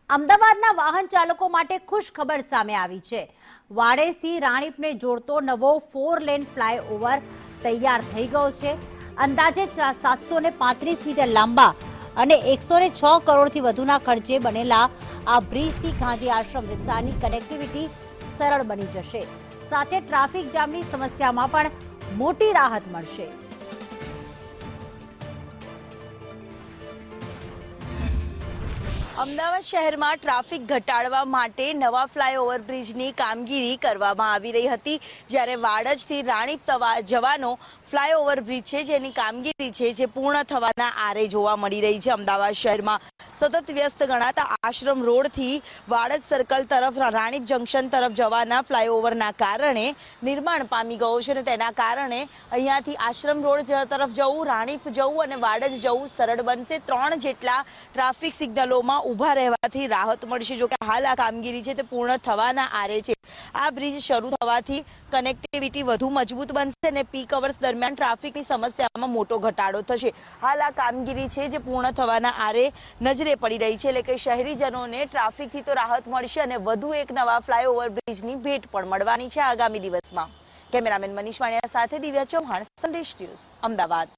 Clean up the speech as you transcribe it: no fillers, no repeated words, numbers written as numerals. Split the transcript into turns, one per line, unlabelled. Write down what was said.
અમદાવાદના વાહન ચાલકો માટે ખુશ ખબર સામે આવી છે। વાડેસથી રાણીપને જોડતો નવો 4 લેન ફ્લાયઓવર તૈયાર થઈ ગયો છે। અંદાજે 735 મીટર લાંબા અને 106 કરોડથી વધુના ખર્ચે બનેલા આ બ્રિજથી ગાંધી આશ્રમ વિસ્તારની કનેક્ટિવિટી સરળ બની જશે। સાથે ટ્રાફિક જામની સમસ્યામાં પણ મોટી રાહત મળશે।
અમદાવાદ શહેરમાં ટ્રાફિક ઘટાડવા માટે નવા ફ્લાયઓવર બ્રિજની કામગીરી કરવામાં આવી રહી હતી, જ્યારે વાડજથી રાણીપ જવાનો ફ્લાયઓવર બ્રિજ છે જેની કામગીરી છે જે પૂર્ણ થવાના આરે જોવા મળી રહી છે। અમદાવાદ શહેરમાં સતત વ્યસ્ત ગણાતા આશ્રમ રોડથી વાડજ સર્કલ તરફ રાણીપ જંકશન તરફ જવાના ફ્લાયઓવરના કારણે નિર્માણ પામી ગયો છે અને તેના કારણે અહીંયાથી આશ્રમ રોડ તરફ જવું, રાણીપ જવું અને વાડજ જવું સરળ બનશે। 3 જેટલા ટ્રાફિક સિગ્નલોમાં ઉભા રહેવાથી રાહત મળશે। જો કે હાલ આ કામગીરી છે તે પૂર્ણ થવાના આરે છે। આ બ્રિજ શરૂ થવાથી કનેક્ટિવિટી વધુ મજબૂત બનશે અને પીક અવર્સ દરમિયાન ટ્રાફિકની સમસ્યામાં મોટો ઘટાડો થશે। હાલ આ કામગીરી છે જે પૂર્ણ થવાના આરે નજરે પડી રહી છે, એટલે કે શહેરીજનોને ટ્રાફિકથી તો રાહત મળશે અને વધુ એક નવા ફ્લાયઓવર બ્રિજની ભેટ પણ મળવાની છે આગામી દિવસમાં। કેમેરામેન મનીષ વાણિયા સાથે દિવ્યા ચૌહાણ, સંદેશ ન્યૂઝ, અમદાવાદ।